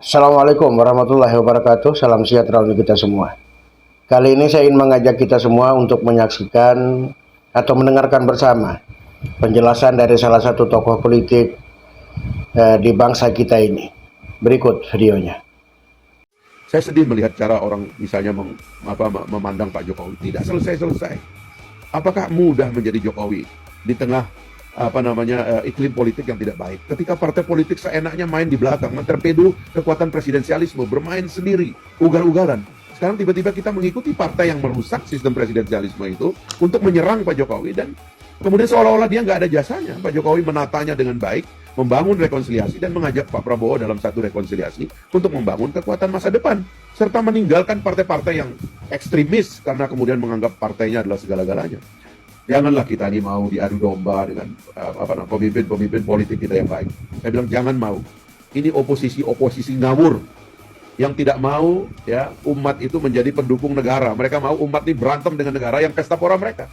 Assalamualaikum warahmatullahi wabarakatuh. Salam sejahtera untuk kita semua. Kali ini saya ingin mengajak kita semua untuk menyaksikan atau mendengarkan bersama penjelasan dari salah satu tokoh politik di bangsa kita ini. Berikut videonya. Saya sedih melihat cara orang misalnya memandang Pak Jokowi tidak selesai-selesai. Apakah mudah menjadi Jokowi di tengah iklim politik yang tidak baik? Ketika partai politik seenaknya main di belakang, mentorpedo kekuatan presidensialisme, bermain sendiri, ugal-ugalan. Sekarang tiba-tiba kita mengikuti partai yang merusak sistem presidensialisme itu untuk menyerang Pak Jokowi, dan kemudian seolah-olah dia nggak ada jasanya. Pak Jokowi menatanya dengan baik, membangun rekonsiliasi dan mengajak Pak Prabowo dalam satu rekonsiliasi untuk membangun kekuatan masa depan, serta meninggalkan partai-partai yang ekstremis karena kemudian menganggap partainya adalah segala-galanya. Janganlah kita ini mau diadu domba dengan pemimpin-pemimpin politik kita yang baik. Saya bilang jangan mau. Ini oposisi ngawur yang tidak mau ya umat itu menjadi pendukung negara. Mereka mau umat ini berantem dengan negara yang pesta pora mereka.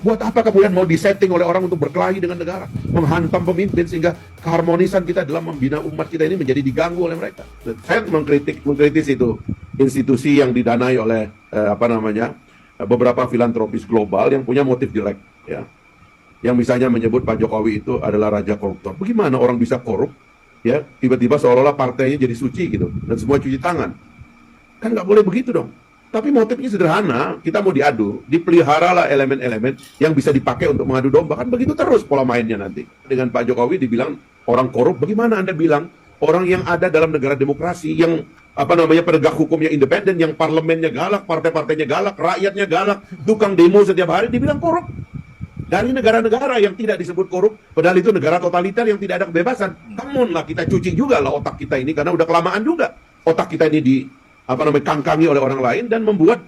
Buat apa kemudian mau disetting oleh orang untuk berkelahi dengan negara, menghantam pemimpin sehingga keharmonisan kita dalam membina umat kita ini menjadi diganggu oleh mereka. Saya mengkritis itu institusi yang didanai oleh beberapa filantropis global yang punya motif jelek, ya. Yang misalnya menyebut Pak Jokowi itu adalah raja koruptor. Bagaimana orang bisa korup, ya? Tiba-tiba seolah-olah partainya jadi suci gitu dan semua cuci tangan. Kan nggak boleh begitu dong. Tapi motifnya sederhana, kita mau diadu, dipeliharalah elemen-elemen yang bisa dipakai untuk mengadu domba. Kan begitu terus pola mainnya nanti. Dengan Pak Jokowi dibilang orang korup, bagaimana Anda bilang orang yang ada dalam negara demokrasi, yang penegak hukumnya independen, yang parlemennya galak, partai-partainya galak, rakyatnya galak, tukang demo setiap hari dibilang korup. Dari negara-negara yang tidak disebut korup, padahal itu negara totaliter yang tidak ada kebebasan. Come on lah, kita cuci juga lah otak kita ini, karena udah kelamaan juga otak kita ini kangkangi oleh orang lain dan membuat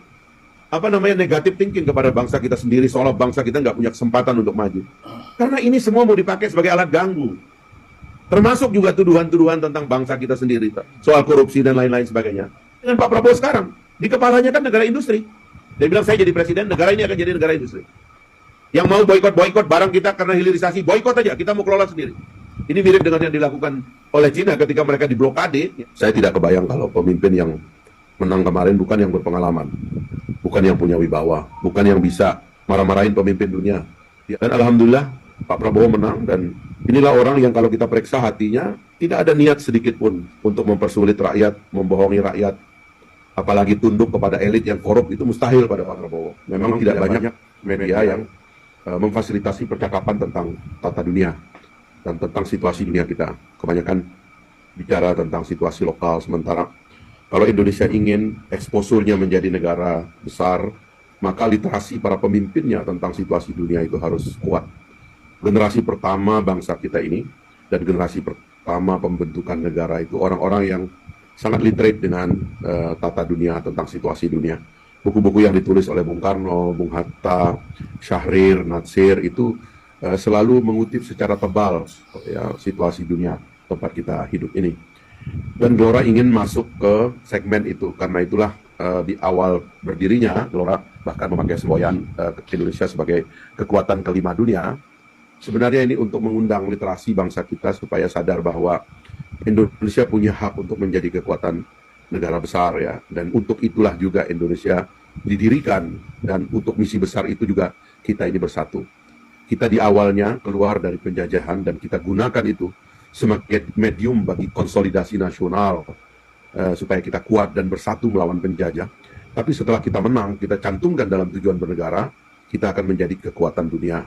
negatif thinking kepada bangsa kita sendiri, seolah bangsa kita nggak punya kesempatan untuk maju. Karena ini semua mau dipakai sebagai alat ganggu. Termasuk juga tuduhan-tuduhan tentang bangsa kita sendiri, soal korupsi dan lain-lain sebagainya. Dengan Pak Prabowo sekarang, di kepalanya kan negara industri. Dia bilang saya jadi presiden, negara ini akan jadi negara industri. Yang mau boikot barang kita karena hilirisasi, boikot aja, kita mau kelola sendiri. Ini mirip dengan yang dilakukan oleh Cina ketika mereka diblokade. Saya tidak kebayang kalau pemimpin yang menang kemarin bukan yang berpengalaman, bukan yang punya wibawa, bukan yang bisa marah-marahin pemimpin dunia. Dan alhamdulillah Pak Prabowo menang, dan inilah orang yang kalau kita periksa hatinya tidak ada niat sedikit pun untuk mempersulit rakyat, membohongi rakyat, apalagi tunduk kepada elit yang korup. Itu mustahil pada Pak Prabowo. Memang tidak banyak media yang memfasilitasi percakapan tentang tata dunia dan tentang situasi dunia kita. Kebanyakan bicara tentang situasi lokal, sementara kalau Indonesia ingin eksposurnya menjadi negara besar, maka literasi para pemimpinnya tentang situasi dunia itu harus kuat. Generasi pertama bangsa kita ini dan generasi pertama pembentukan negara itu orang-orang yang sangat literate dengan tata dunia, tentang situasi dunia. Buku-buku yang ditulis oleh Bung Karno, Bung Hatta, Syahrir, Natsir itu selalu mengutip secara tebal ya, situasi dunia tempat kita hidup ini. Dan Gelora ingin masuk ke segmen itu, karena itulah di awal berdirinya Gelora bahkan memakai semboyan Indonesia sebagai kekuatan kelima dunia. Sebenarnya ini untuk mengundang literasi bangsa kita supaya sadar bahwa Indonesia punya hak untuk menjadi kekuatan negara besar, ya, dan untuk itulah juga Indonesia didirikan, dan untuk misi besar itu juga kita ini bersatu. Kita di awalnya keluar dari penjajahan dan kita gunakan itu sebagai medium bagi konsolidasi nasional supaya kita kuat dan bersatu melawan penjajah. Tapi setelah kita menang, kita cantumkan dalam tujuan bernegara, kita akan menjadi kekuatan dunia.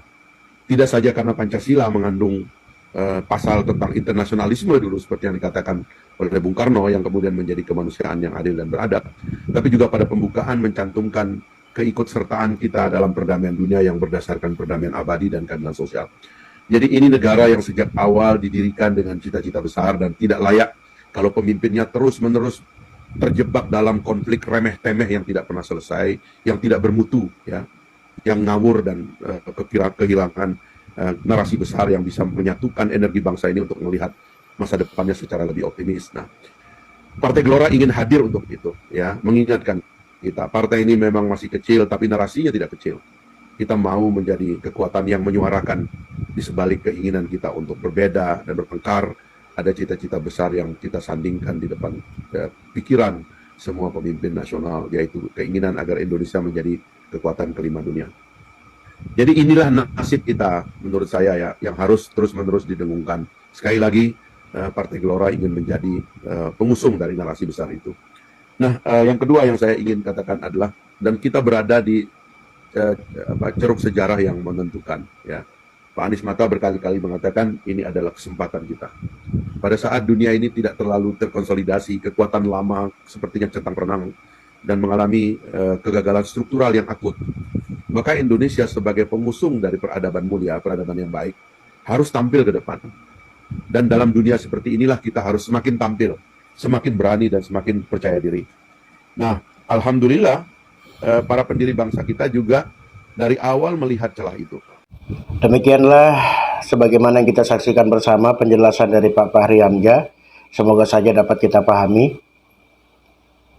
Tidak saja karena Pancasila mengandung pasal tentang internasionalisme dulu seperti yang dikatakan oleh Bung Karno yang kemudian menjadi kemanusiaan yang adil dan beradab, tapi juga pada pembukaan mencantumkan keikutsertaan kita dalam perdamaian dunia yang berdasarkan perdamaian abadi dan keadilan sosial. Jadi ini negara yang sejak awal didirikan dengan cita-cita besar, dan tidak layak kalau pemimpinnya terus-menerus terjebak dalam konflik remeh-temeh yang tidak pernah selesai, yang tidak bermutu, ya, yang ngawur dan kehilangan narasi besar yang bisa menyatukan energi bangsa ini untuk melihat masa depannya secara lebih optimis. Nah, Partai Gelora ingin hadir untuk itu, ya, mengingatkan kita. Partai ini memang masih kecil, tapi narasinya tidak kecil. Kita mau menjadi kekuatan yang menyuarakan di sebalik keinginan kita untuk berbeda dan bertengkar ada cita-cita besar yang kita sandingkan di depan pikiran semua pemimpin nasional, yaitu keinginan agar Indonesia menjadi kekuatan kelima dunia. Jadi inilah nasib kita menurut saya ya, yang harus terus-menerus didengungkan. Sekali lagi, Partai Gelora ingin menjadi pengusung dari narasi besar itu. Nah, yang kedua yang saya ingin katakan adalah, dan kita berada di ceruk sejarah yang menentukan. Ya, Pak Anies Mata berkali-kali mengatakan ini adalah kesempatan kita. Pada saat dunia ini tidak terlalu terkonsolidasi, kekuatan lama sepertinya centang perenang dan mengalami kegagalan struktural yang akut, maka Indonesia sebagai pengusung dari peradaban mulia, peradaban yang baik, harus tampil ke depan. Dan dalam dunia seperti inilah kita harus semakin tampil, semakin berani dan semakin percaya diri. Nah, alhamdulillah para pendiri bangsa kita juga dari awal melihat celah itu. Demikianlah sebagaimana yang kita saksikan bersama penjelasan dari Pak Fahri Hamzah. Semoga saja dapat kita pahami.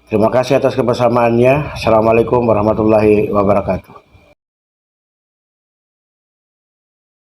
Terima kasih atas kebersamaannya. Assalamualaikum warahmatullahi wabarakatuh.